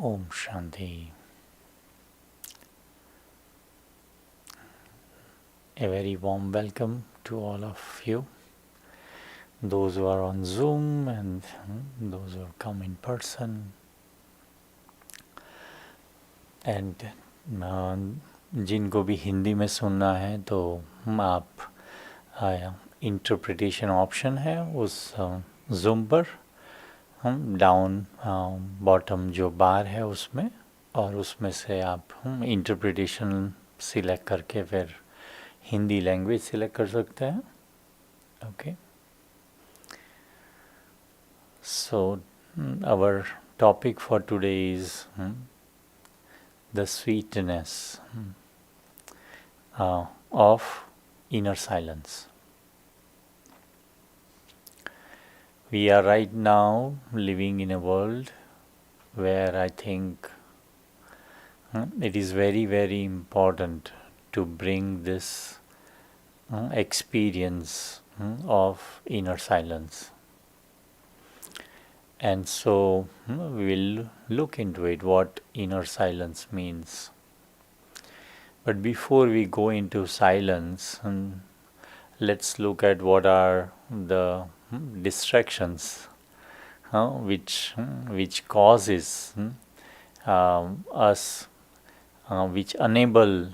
Om Shanti. A very warm welcome to all of you, those who are on Zoom and those who have come in person. And जिनको भी हिंदी में सुनना है तो आप interpretation option है उस ज़ूम पर हम डाउन बॉटम जो बार है उसमें, और उसमें से आप इंटरप्रिटेशन सिलेक्ट करके फिर हिंदी लैंग्वेज सिलेक्ट कर सकते हैं. Okay, so our topic for today is the sweetness of inner silence. We are right now living in a world where I think it is very, very important to bring this experience of inner silence. And so we will look into it, what inner silence means. But before we go into silence, let's look at what are the distractions which causes us, which enable,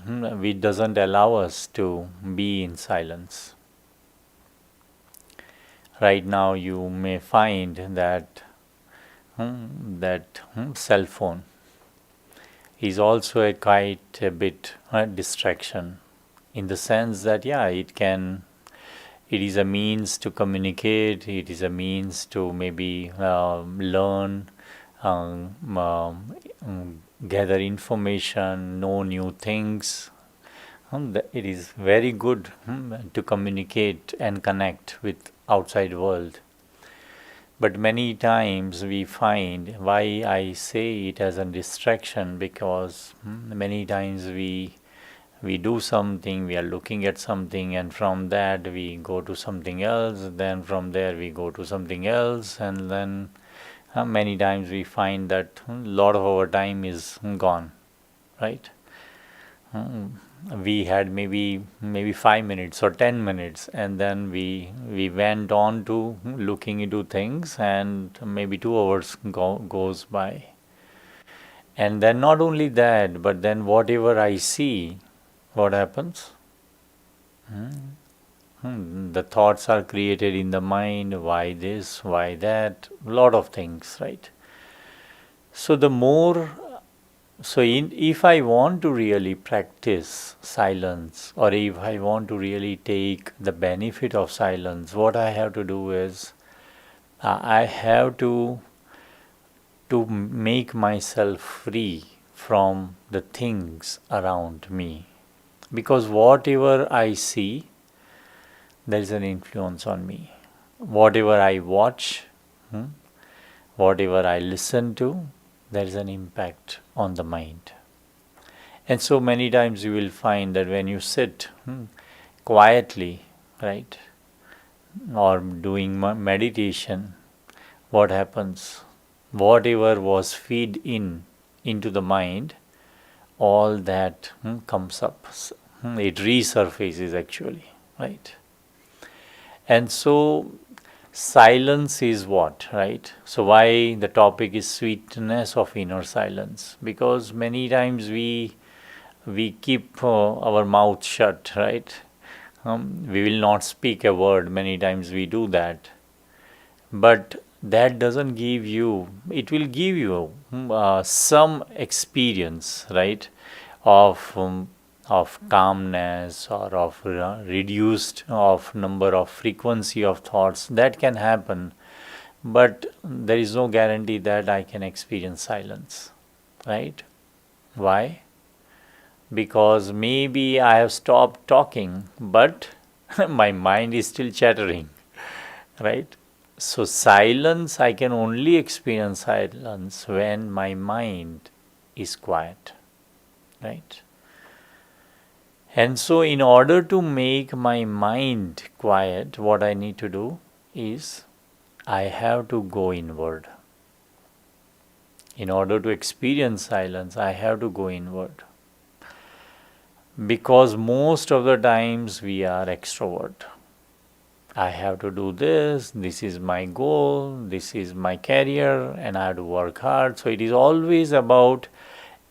which doesn't allow us to be in silence. Right now you may find that cell phone is also quite a bit distraction, in the sense that it is a means to communicate, it is a means to maybe learn, gather information, know new things. It is very good to communicate and connect with outside world. But many times we find, why I say it as a distraction, because many times we do something, we are looking at something, and from that we go to something else, then from there we go to something else, and then many times we find that a lot of our time is gone, right? We had maybe 5 minutes or 10 minutes, and then we went on to looking into things, and maybe 2 hours goes by. And then not only that, but then whatever I see, what happens? The thoughts are created in the mind, why this, why that, lot of things, right? So if I want to really practice silence, or if I want to really take the benefit of silence, what I have to do is I have to make myself free from the things around me. Because whatever I see, there is an influence on me. Whatever I watch, whatever I listen to, there is an impact on the mind. And so many times you will find that when you sit quietly, right, or doing meditation, what happens? Whatever was fed into the mind, all that comes up. It resurfaces actually, right? And so silence is what, right? So why the topic is sweetness of inner silence? Because many times we keep our mouth shut, right? We will not speak a word. Many times we do that, but that doesn't give you. It will give you some experience, right, of calmness, or of reduced of number of frequency of thoughts. That can happen, but there is no guarantee that I can experience silence, right? Why? Because maybe I have stopped talking, but my mind is still chattering, right? So silence, I can only experience silence when my mind is quiet, right? And so in order to make my mind quiet, what I need to do is I have to go inward. In order to experience silence, I have to go inward. Because most of the times we are extrovert. I have to do this is my goal, this is my career, and I have to work hard. So it is always about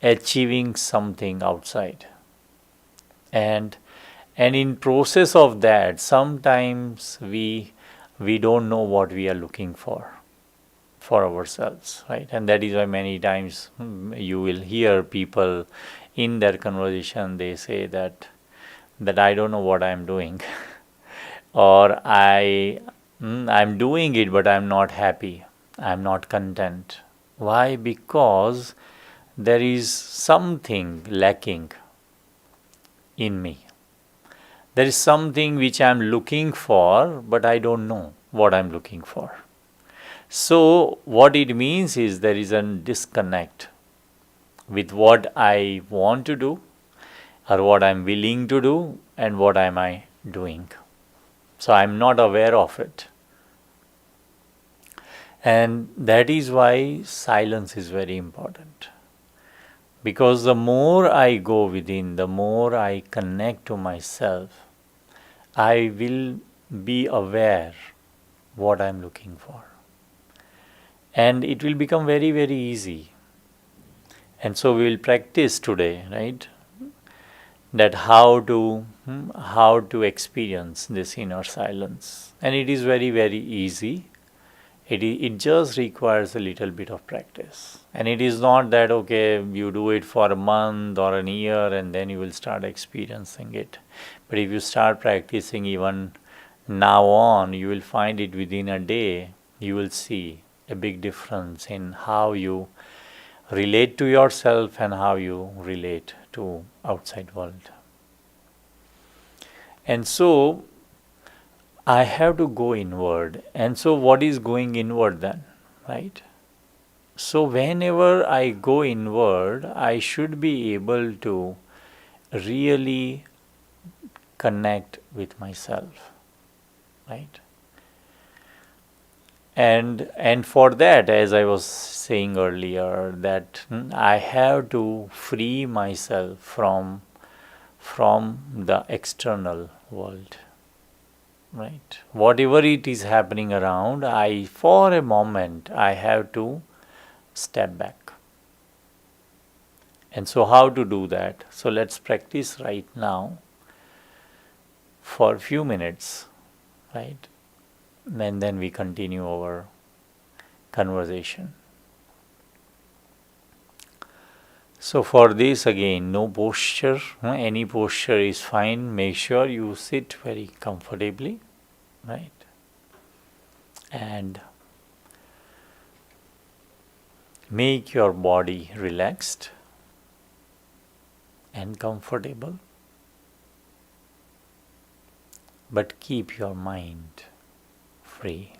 achieving something outside. And in process of that, sometimes we don't know what we are looking for ourselves, right? And that is why many times you will hear people in their conversation, they say that I don't know what I'm doing or I'm doing it but I'm not happy, I'm not content. Why? Because there is something lacking in me. There is something which I'm looking for, but I don't know what I'm looking for. So, what it means is there is a disconnect with what I want to do or what I'm willing to do and what am I doing. So, I'm not aware of it. And that is why silence is very important. Because the more I go within, the more I connect to myself, I will be aware what I'm looking for. And it will become very, very easy. And so we will practice today, right? That how to experience this inner silence. And it is very, very easy. It just requires a little bit of practice. And it is not that, okay, you do it for a month or an year and then you will start experiencing it. But if you start practicing even now on, you will find it within a day, you will see a big difference in how you relate to yourself and how you relate to outside world. And so I have to go inward. And so what is going inward then, right? So whenever I go inward, I should be able to really connect with myself, right? And for that, as I was saying earlier, that I have to free myself from the external world, right? Whatever it is happening around, I for a moment I have to step back. And so how to do that? So let's practice right now for a few minutes, right? And then we continue our conversation. So for this again, no posture, any posture is fine. Make sure you sit very comfortably, right? And make your body relaxed and comfortable, but keep your mind free.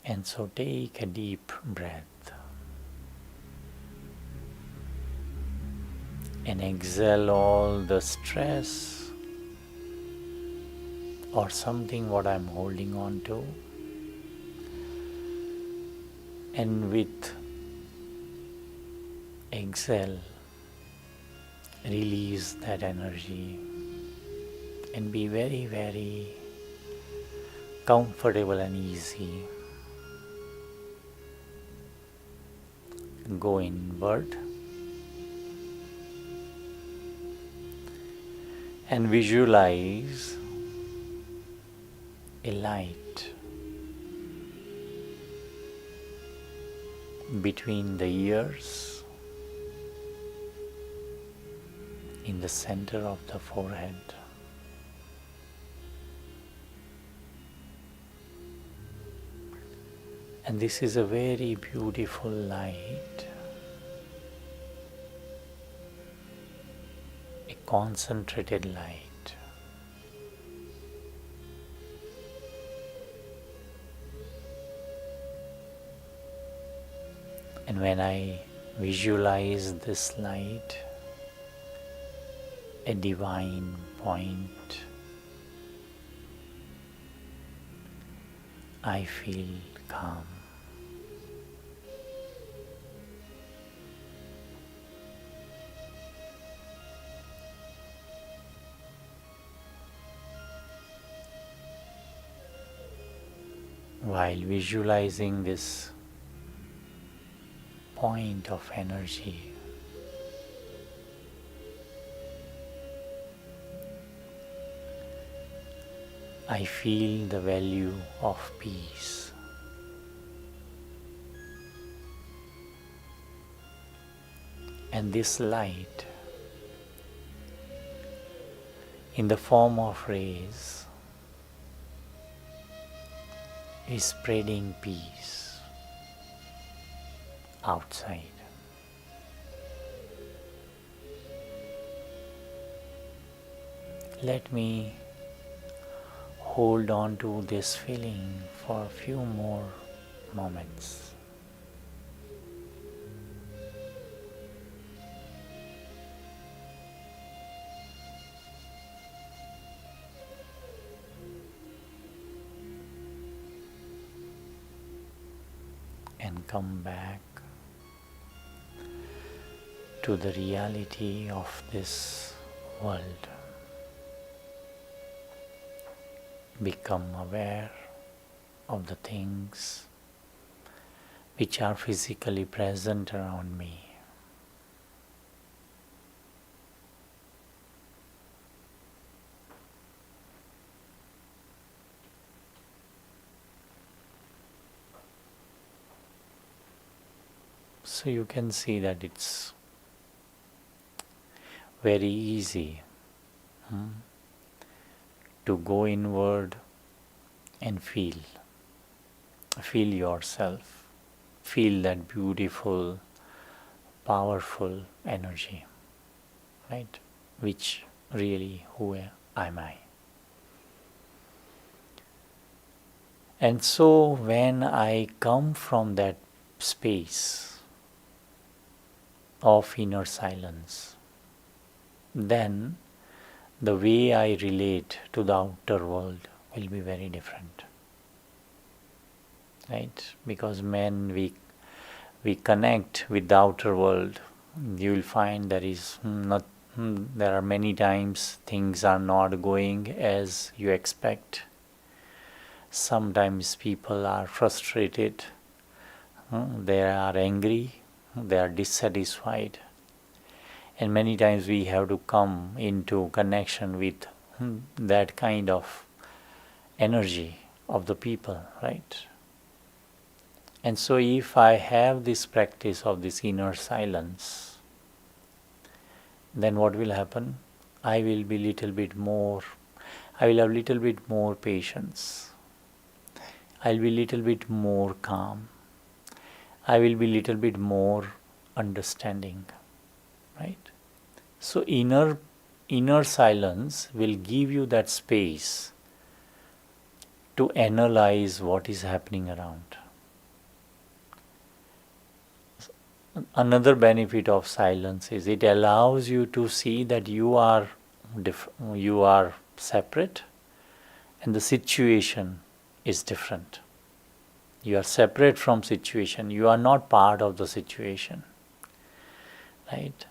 And so take a deep breath and exhale all the stress or something what I'm holding on to, and with exhale release that energy and be very, very comfortable and easy. Go inward and visualize a light between the ears, in the center of the forehead. And this is a very beautiful light, a concentrated light. And when I visualize this light, a divine point, I feel calm. While visualizing this point of energy, I feel the value of peace. And this light, in the form of rays, is spreading peace outside. Let me hold on to this feeling for a few more moments. And come back to the reality of this world. Become aware of the things which are physically present around me. So you can see that it's very easy to go inward and feel yourself, feel that beautiful, powerful energy, right? Which really, who am I? And so when I come from that space of inner silence, then the way I relate to the outer world will be very different. Right? Because when we connect with the outer world, you will find there are many times things are not going as you expect. Sometimes people are frustrated, they are angry, they are dissatisfied. And many times we have to come into connection with that kind of energy of the people, right? And so if I have this practice of this inner silence, then what will happen? I will have little bit more patience. I'll be little bit more calm. I will be little bit more understanding, right? So inner silence will give you that space to analyze what is happening around. Another benefit of silence is it allows you to see that you are separate and the situation is different. You are separate from situation. You are not part of the situation, right?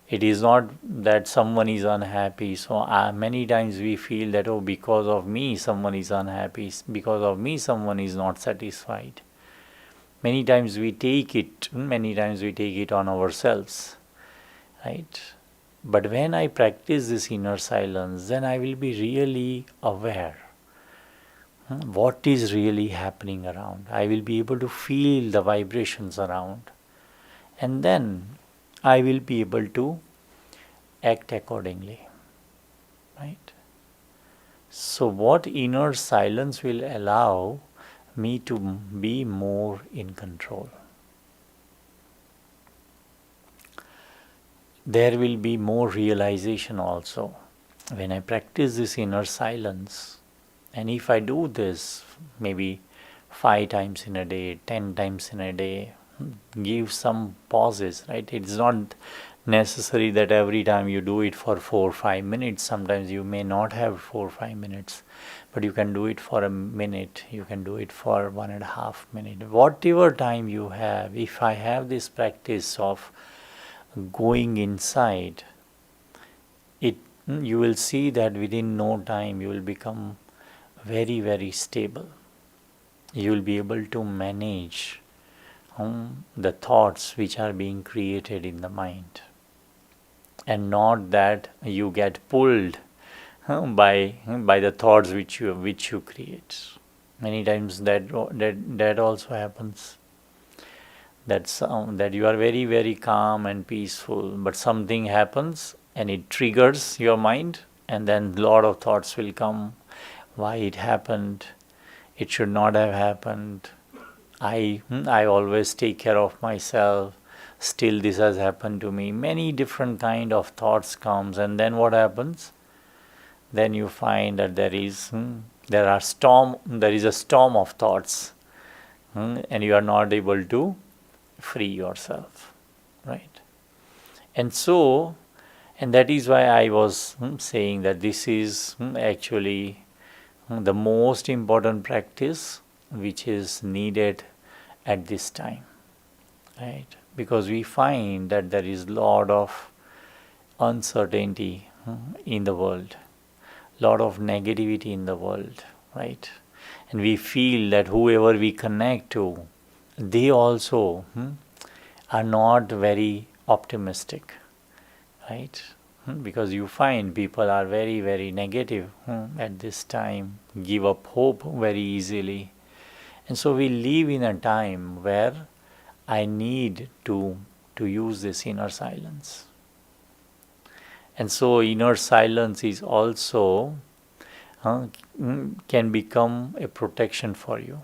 It is not that someone is unhappy. So many times we feel that, oh, because of me someone is unhappy, because of me someone is not satisfied. Many times we take it on ourselves, right? But when I practice this inner silence, then I will be really aware what is really happening around. I will be able to feel the vibrations around, and then I will be able to act accordingly, right? So what inner silence will allow me to be more in control. There will be more realization also when I practice this inner silence. And if I do this maybe 5 times in a day, 10 times in a day, give some pauses, right? It's not necessary that every time you do it for 4 or 5 minutes. Sometimes you may not have 4 or 5 minutes, but you can do it for a minute, you can do it for 1.5 minutes. Whatever time you have, if I have this practice of going inside, it you will see that within no time you will become very, very stable. You will be able to manage the thoughts which are being created in the mind, and not that you get pulled by the thoughts which you create. Many times that also happens. That you are very, very calm and peaceful, but something happens and it triggers your mind, and then a lot of thoughts will come. Why it happened? It should not have happened. I always take care of myself. Still this has happened to me. Many different kind of thoughts comes, and then what happens? Then you find that there is a storm of thoughts, and you are not able to free yourself, right? And that is why I was saying that this is actually the most important practice which is needed at this time, right? Because we find that there is a lot of uncertainty in the world, lot of negativity in the world, right? And we feel that whoever we connect to, they also are not very optimistic, right? Because you find people are very, very negative at this time, give up hope very easily. And so we live in a time where I need to use this inner silence. And so inner silence is also can become a protection for you,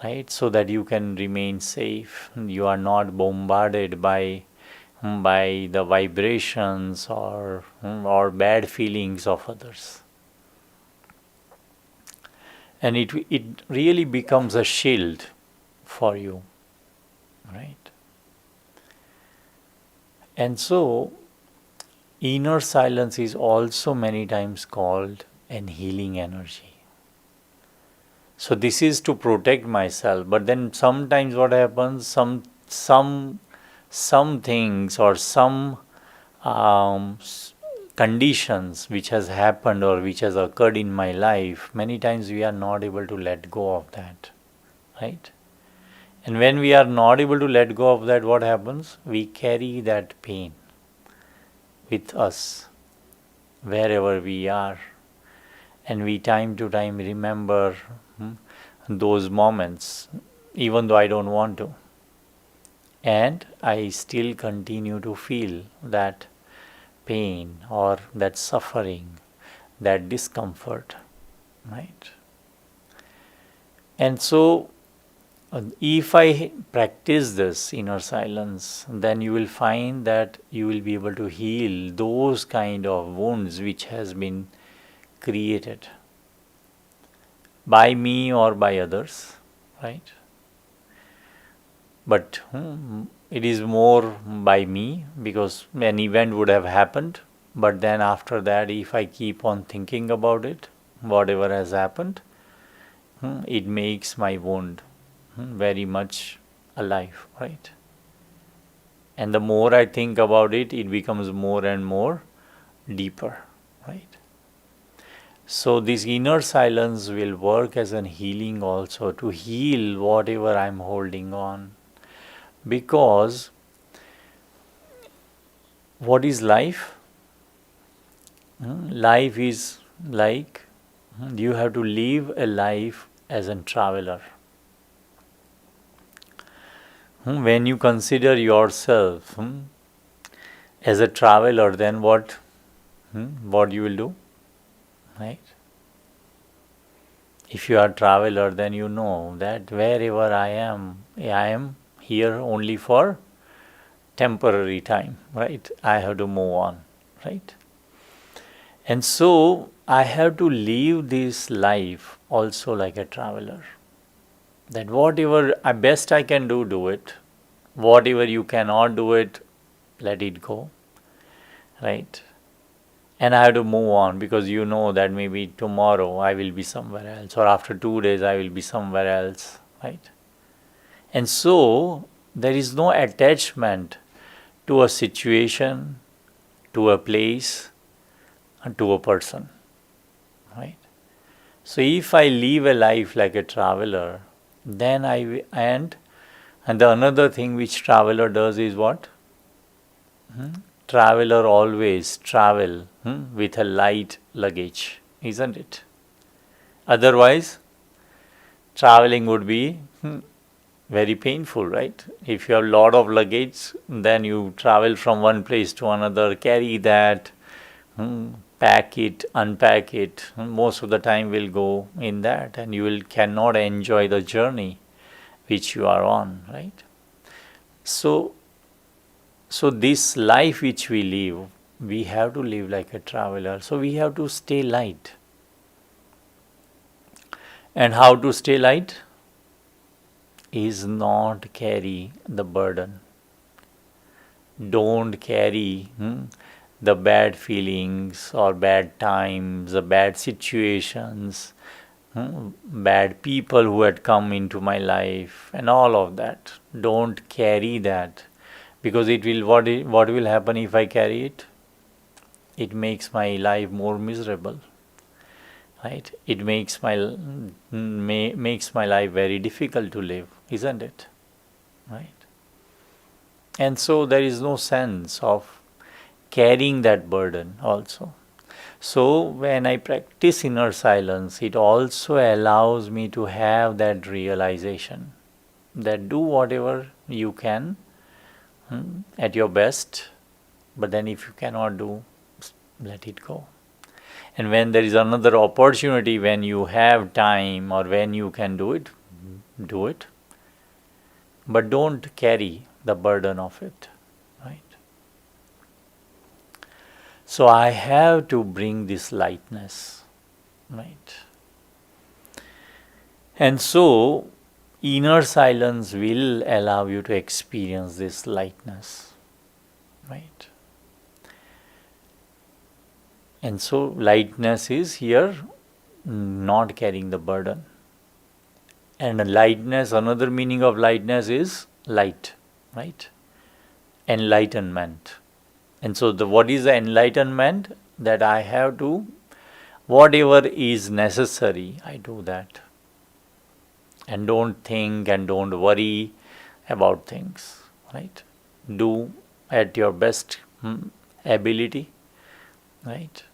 right? So that you can remain safe. You are not bombarded by the vibrations or bad feelings of others. And it really becomes a shield for you, right? And so inner silence is also many times called an healing energy. So this is to protect myself, but then sometimes what happens, some things or some conditions which has happened or which has occurred in my life, many times we are not able to let go of that, right? And when we are not able to let go of that, what happens? We carry that pain with us wherever we are, and we time to time remember those moments, even though I don't want to, and I still continue to feel that pain or that suffering, that discomfort, right? And so if I practice this inner silence, then you will find that you will be able to heal those kind of wounds which has been created by me or by others, right? But it is more by me, because an event would have happened, but then after that, if I keep on thinking about it, whatever has happened, it makes my wound very much alive, right? And the more I think about it, it becomes more and more deeper, right? So this inner silence will work as a healing also, to heal whatever I'm holding on. Because what is life? Life is like you have to live a life as a traveler. When you consider yourself as a traveler, then what you will do, right? If you are a traveler, then you know that wherever I am here only for temporary time, right? I have to move on, right? And so I have to live this life also like a traveler. That whatever best I can do it. Whatever you cannot do it, let it go, right? And I have to move on, because you know that maybe tomorrow I will be somewhere else, or after 2 days I will be somewhere else, right? And so there is no attachment to a situation, to a place, and to a person, right? So if I live a life like a traveler, then and the another thing which traveler does is what? Traveler always travel with a light luggage, isn't it? Otherwise, traveling would be very painful, right? If you have a lot of luggage, then you travel from one place to another, carry that, pack it, unpack it. Most of the time will go in that, and you will cannot enjoy the journey which you are on, right? So this life which we live, we have to live like a traveler. So we have to stay light. And how to stay light? Is not carry the burden. Don't carry the bad feelings or bad times, the bad situations, bad people who had come into my life, and all of that. Don't carry that, because it will what will happen if I carry it? It makes my life more miserable, right? It makes makes my life very difficult to live, isn't it? Right? And so there is no sense of carrying that burden also. So when I practice inner silence, it also allows me to have that realization that do whatever you can at your best, but then if you cannot do, let it go. And when there is another opportunity, when you have time or when you can do it, do it. But don't carry the burden of it, right? So I have to bring this lightness, right? And so inner silence will allow you to experience this lightness, right? And so lightness is here not carrying the burden. And lightness, another meaning of lightness is light, right? Enlightenment. And so what is the enlightenment? That I have to, whatever is necessary, I do that. And don't think and don't worry about things, right? Do at your best ability, right?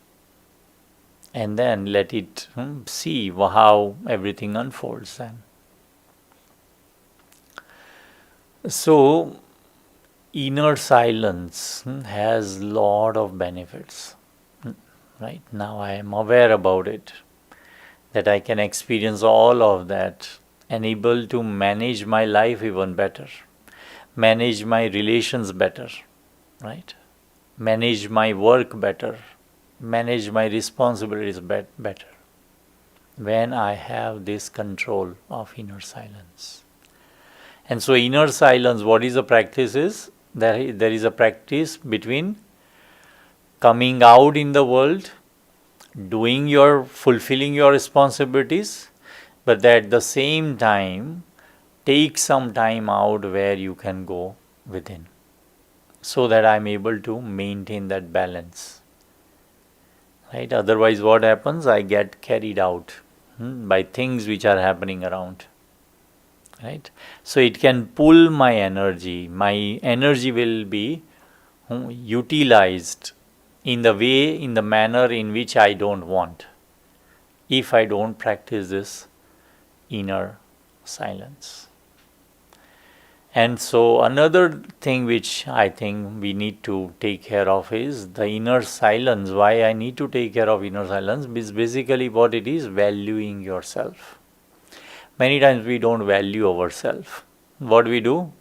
And then let it see how everything unfolds then. So inner silence has lot of benefits, right? Now I am aware about it, that I can experience all of that and able to manage my life even better, manage my relations better, right? Manage my work better, manage my responsibilities better, when I have this control of inner silence. And so inner silence, what is the practice is? There is a practice between coming out in the world, fulfilling your responsibilities, but at the same time, take some time out where you can go within, so that I'm able to maintain that balance. Right? Otherwise, what happens? I get carried out by things which are happening around. Right? So it can pull my energy. My energy will be utilized in the manner in which I don't want, if I don't practice this inner silence. And so another thing which I think we need to take care of is the inner silence. Why I need to take care of inner silence is basically what it is: valuing yourself. Many times we don't value ourselves. What we do?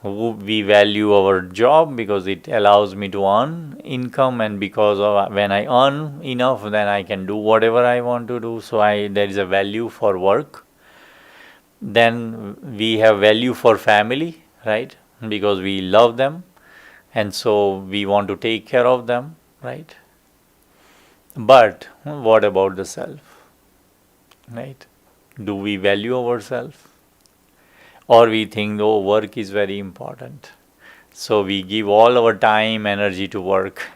We value our job because it allows me to earn income, and because of when I earn enough, then I can do whatever I want to do. So there is a value for work. Then we have value for family, right? Because we love them. and so we want to take care of them, right? But what about the self, right? Do we value ourselves, or we think, oh, work is very important, so we give all our time, energy to work.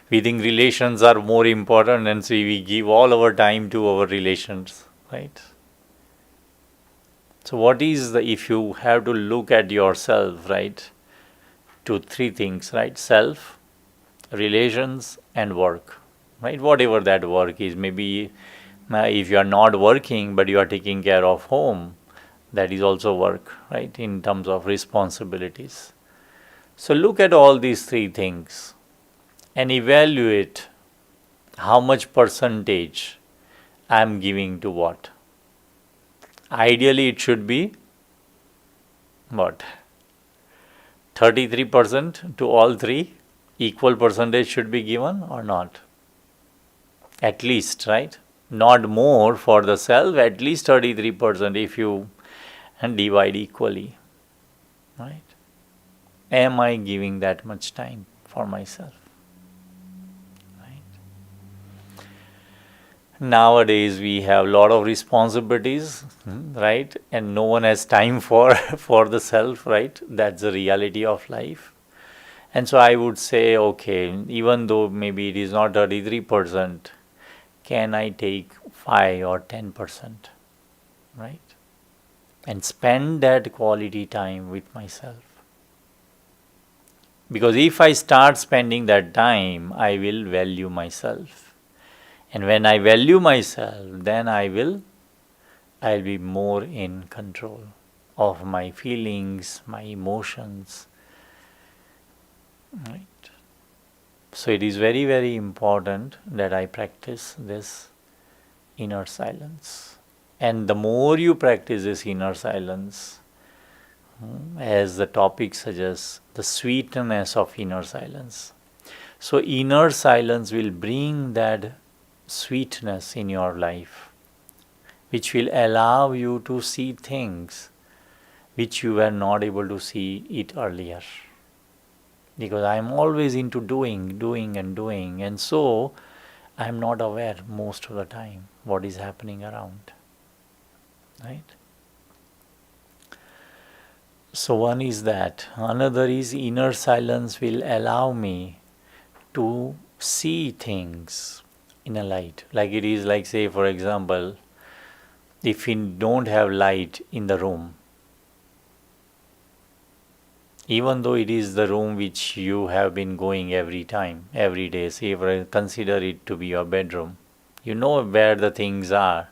We think relations are more important, and so we give all our time to our relations, right? So what is the, if you have to look at yourself, right, to three things, right? Self, relations, and work, right? Whatever that work is, maybe if you are not working but you are taking care of home, that is also work, right, in terms of responsibilities. So look at all these three things and evaluate how much percentage I am giving to what. Ideally, it should be what? 33% to all three? Equal percentage should be given or not? At least, right? Not more for the self, at least 33% if you divide equally, right? Am I giving that much time for myself? Nowadays we have a lot of responsibilities, right, and no one has time for for the self, right? That's the reality of life. And so I would say, okay, even though maybe it is not 33%, can I take 5 or 10%, right, and spend that quality time with myself? Because if I start spending that time, I will value myself. And when I value myself, then I'll be more in control of my feelings, my emotions. Right. So it is very, very important that I practice this inner silence. And the more you practice this inner silence, as the topic suggests, the sweetness of inner silence. So inner silence will bring that sweetness in your life, which will allow you to see things which you were not able to see it earlier. Because I am always into doing, and so I am not aware most of the time what is happening around. Right? So one is that. Another is inner silence will allow me to see things in a light. Like it is like, say, for example, if we don't have light in the room, even though it is the room which you have been going every time, every day, say, consider it to be your bedroom, you know where the things are.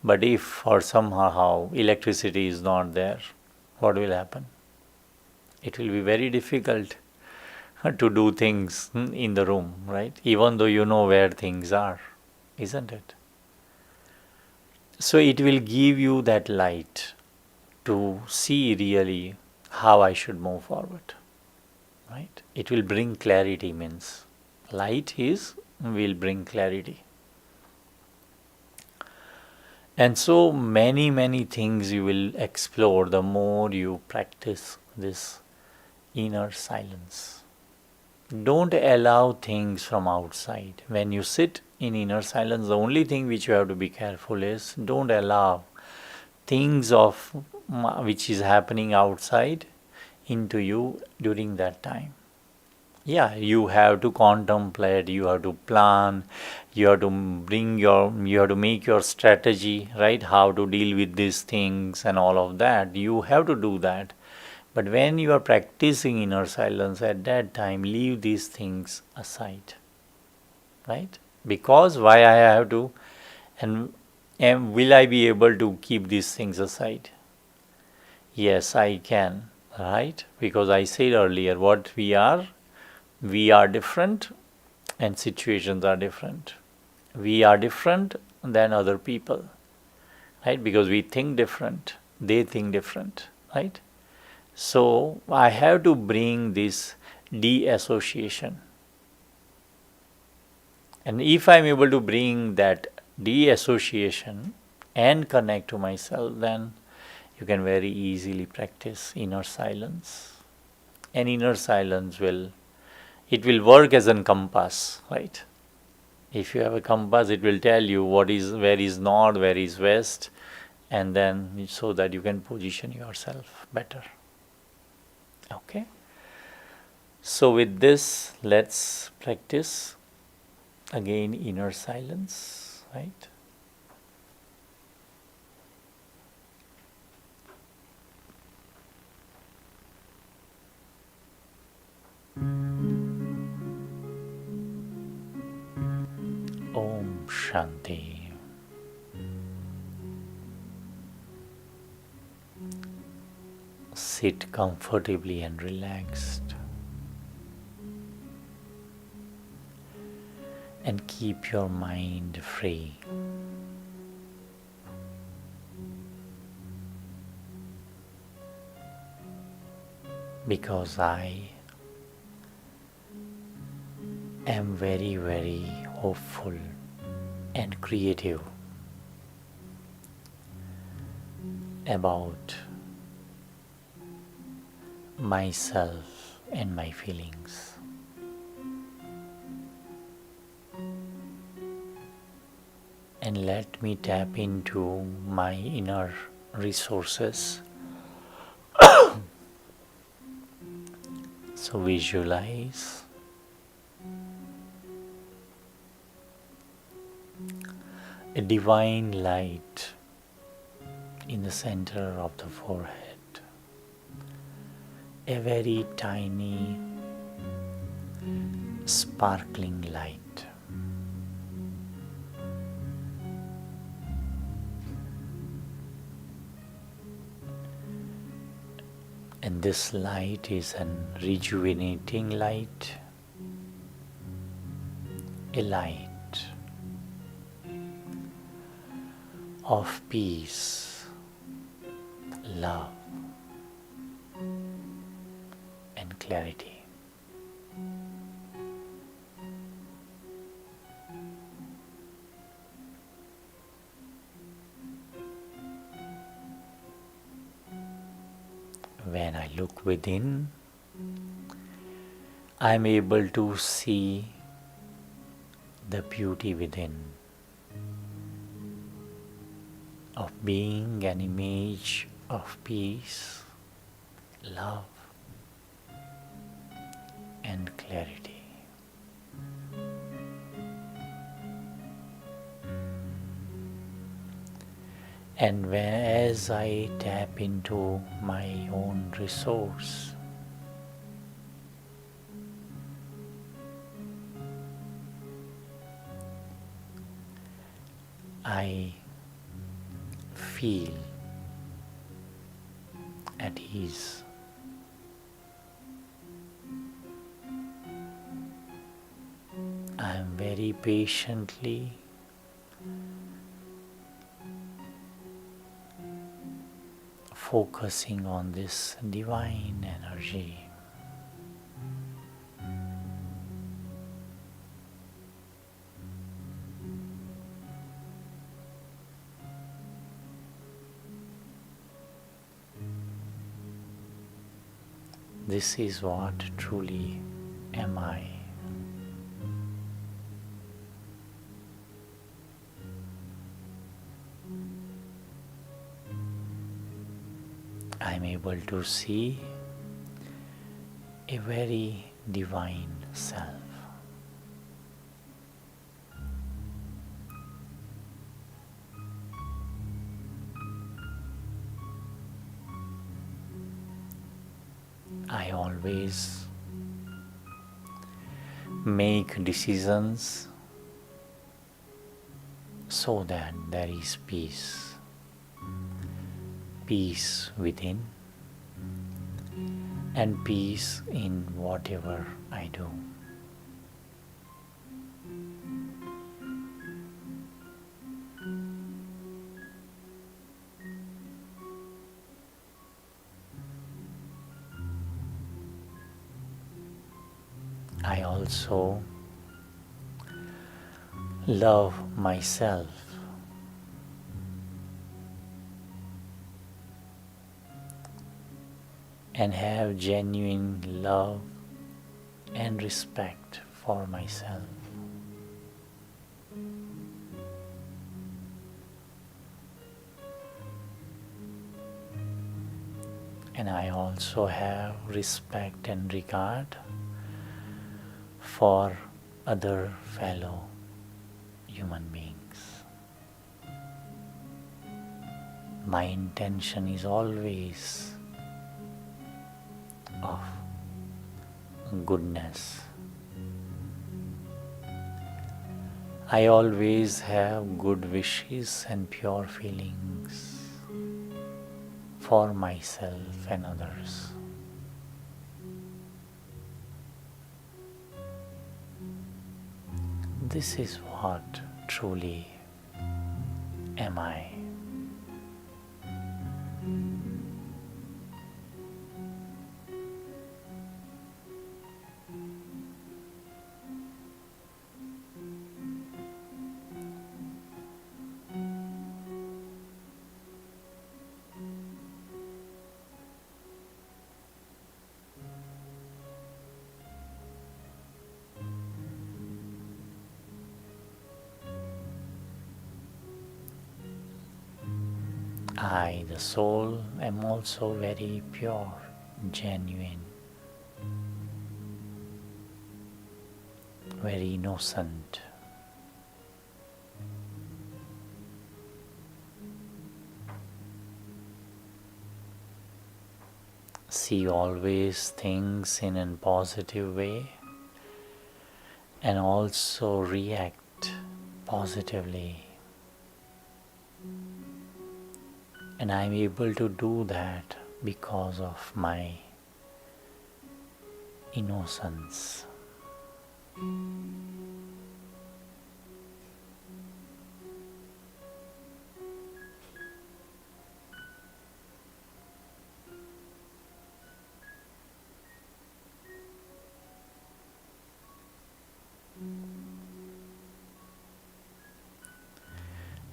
But if for somehow electricity is not there, what will happen? It will be very difficult to do things in the room, right? Even though you know where things are, isn't it? So it will give you that light to see really how I should move forward, right? It will bring clarity, means light will bring clarity. And so many things you will explore the more you practice this inner silence. Don't allow things from outside. When you sit in inner silence, the only thing which you have to be careful is don't allow things of which is happening outside into you during that time. Yeah, you have to contemplate, you have to plan, you have to make your strategy, right? How to deal with these things and all of that. You have to do that. But when you are practicing inner silence, at that time, leave these things aside, right? Because why I have to, and will I be able to keep these things aside? Yes, I can, right? Because I said earlier, what we are different, and situations are different. We are different than other people, right? Because we think different, they think different, right? So I have to bring this de-association. And if I'm able to bring that de-association and connect to myself, then you can very easily practice inner silence. And inner silence will It will work as a compass, right? If you have a compass, it will tell you what is where is north, where is west, and then so that you can position yourself better. Okay. So with this, let's practice again inner silence, right? Om Shanti. Sit comfortably and relaxed. And keep your mind free. Because I am very, very hopeful and creative about myself and my feelings. And let me tap into my inner resources. So visualize a divine light in the center of the forehead, a very tiny sparkling light. And this light is an rejuvenating light, a light of peace, love, and clarity. When I look within, I am able to see the beauty within of being an image of peace, love, and clarity. And as I tap into my own resource, I feel at ease. I am very patiently focusing on this divine energy. This is what truly am I. I am able to see a very divine self. I always make decisions so that there is peace. Peace within and peace in whatever I do. I also love myself and have genuine love and respect for myself. And I also have respect and regard for other fellow human beings. My intention is always of goodness. I always have good wishes and pure feelings for myself and others. This is what truly am I. I, the soul, am also very pure, genuine, very innocent. See always things in a positive way and also react positively. And I'm able to do that because of my innocence.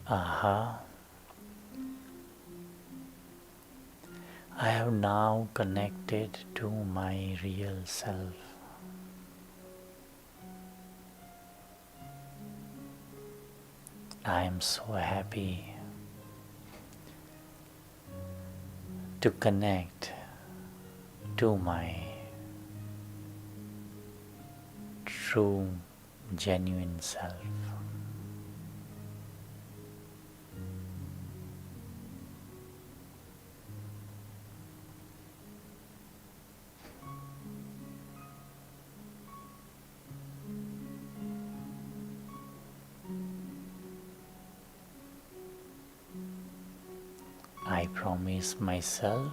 Aha. I have now connected to my real self. I am so happy to connect to my true, genuine self. I promise myself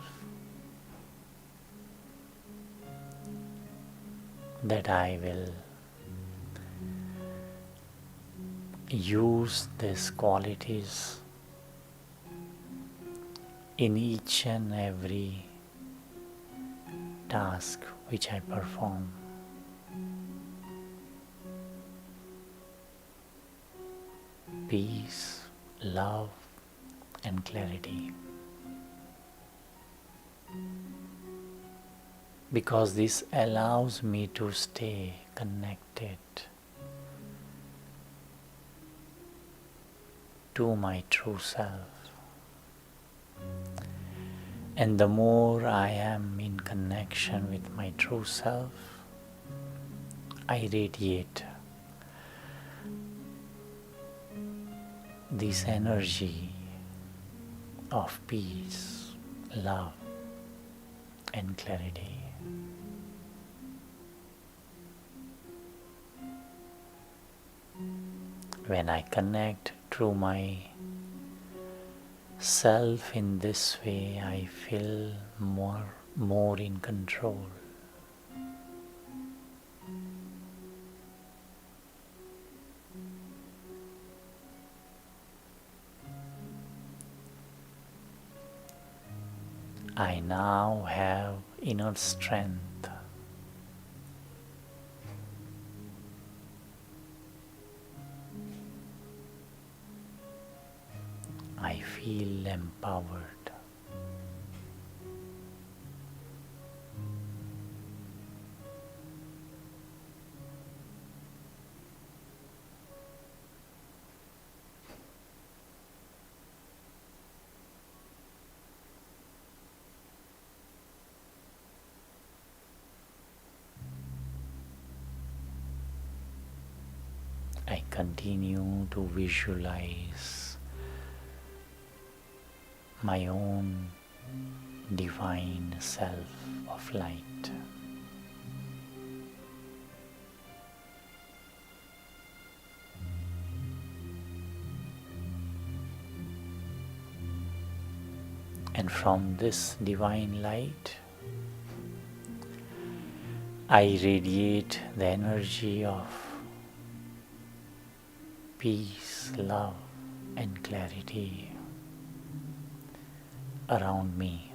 that I will use these qualities in each and every task which I perform. Peace, love, and clarity. Because this allows me to stay connected to my true self. And the more I am in connection with my true self, I radiate this energy of peace, love, and clarity. When I connect to my self in this way, I feel more in control. I now have inner strength. I feel empowered. continue to visualize my own divine self of light. And from this divine light, I radiate the energy of peace, love, and clarity around me.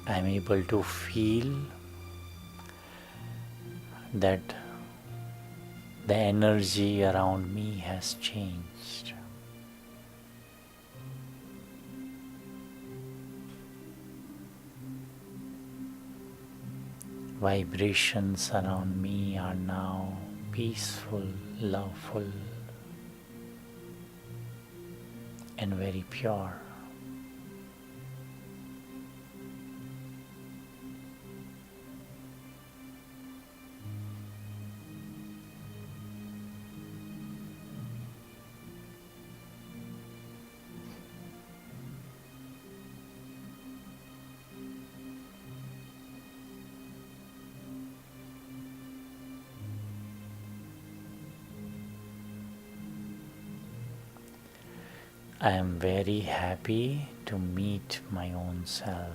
I am able to feel that the energy around me has changed. Vibrations around me are now peaceful, loveful, and very pure. I am very happy to meet my own self.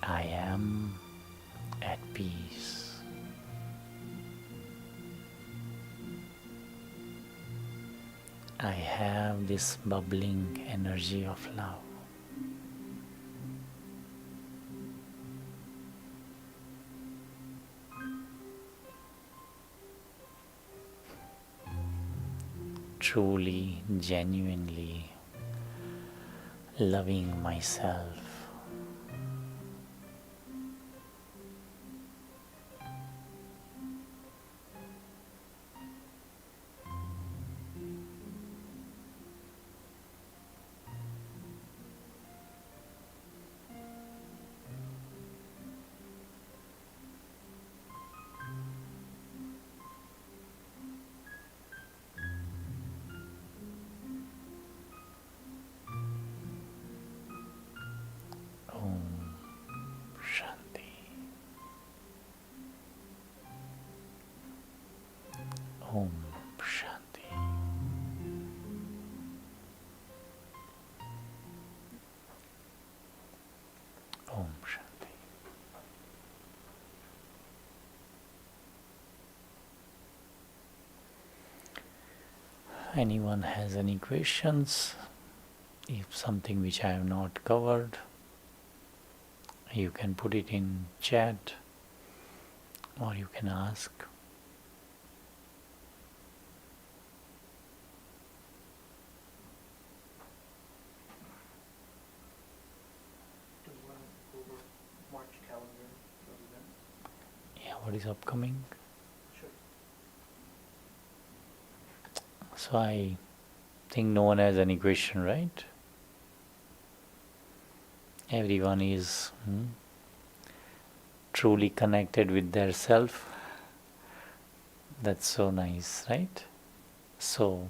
I am at peace. I have this bubbling energy of love. Truly, genuinely loving myself. Om Shanti. Om Shanti. Om Shanti. Anyone has any questions? If something which I have not covered, you can put it in chat or you can ask. Do you want to go over March calendar for the event? Yeah, what is upcoming? Sure. So I think no one has any question, right? Everyone is truly connected with their self. That's so nice, right? So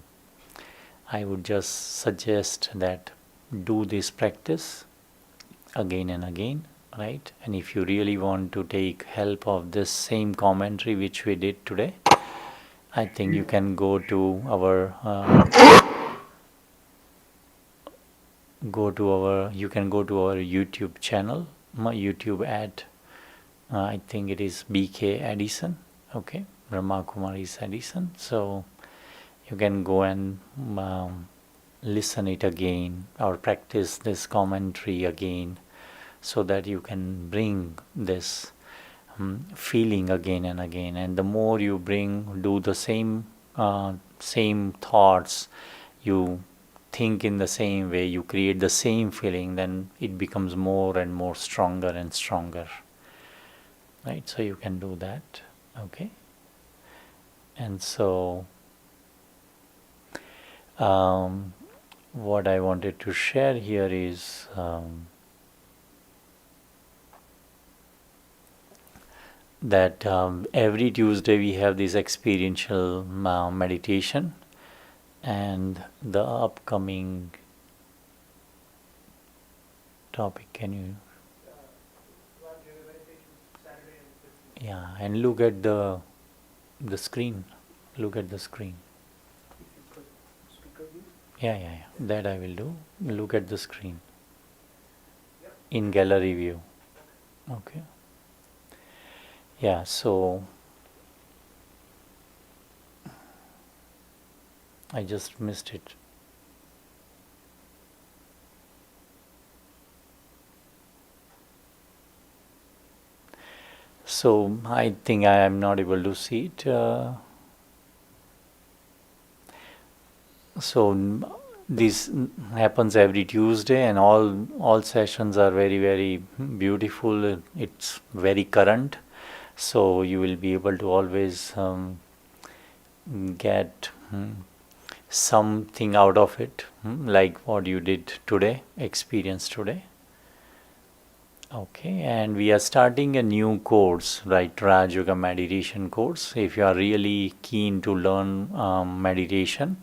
I would just suggest that do this practice again and again, right? And if you really want to take help of this same commentary which we did today, I think you can go to our YouTube channel, my YouTube ad. I think it is BK Addison, okay, Brahma Kumari's Addison. So you can go and listen it again or practice this commentary again, so that you can bring this feeling again and again. And the more you do the same thoughts, you think in the same way, you create the same feeling, then it becomes more and more stronger and stronger. Right? So you can do that. Okay. And so what I wanted to share here is that every Tuesday we have this experiential meditation, and the upcoming topic, can you Saturday and 15th. yeah, and look at the screen, look at the screen. If you could speaker view. Yeah, that I will do. Look at the screen Yep. in gallery view. Okay. Yeah, so I just missed it. So I think I am not able to see it. This happens every Tuesday, and all sessions are very, very beautiful. It's very current, so you will be able to always get something out of it, like what you did today, experience today. Okay, and we are starting a new course, right? Raj Yoga meditation course. If you are really keen to learn meditation,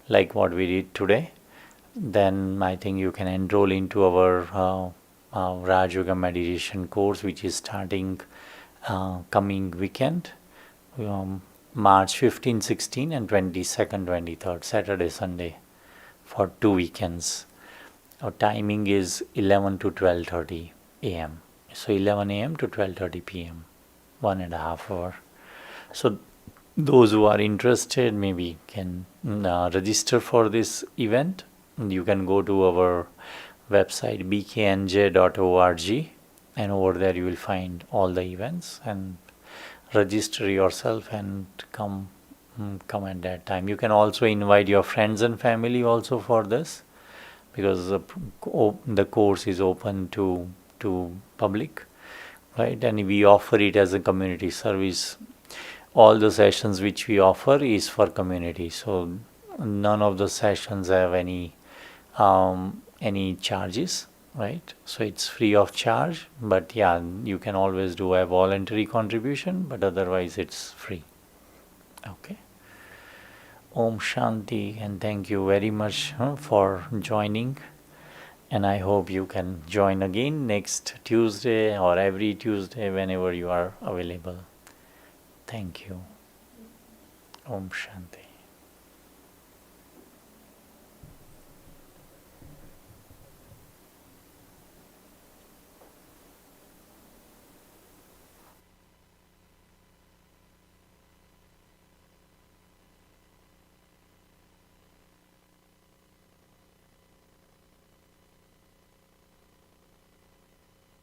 like what we did today, then I think you can enroll into our Raj Yoga meditation course, which is starting coming weekend, March 15, 16, and 22nd, 23rd, Saturday, Sunday, for 2 weekends. Our timing is 11 to 12:30 a.m. So 11 a.m. to 12:30 p.m. 1.5 hour. So those who are interested maybe can register for this event. You can go to our website bknj.org, and over there you will find all the events and register yourself and come at that time. You can also invite your friends and family also for this, because the course is open to public, right? And we offer it as a community service. All the sessions which we offer is for community, so none of the sessions have any charges, right? So it's free of charge, but yeah, you can always do a voluntary contribution, but otherwise it's free. Okay. Om Shanti, and thank you very much for joining. And I hope you can join again next Tuesday or every Tuesday whenever you are available. Thank you. Om Shanti.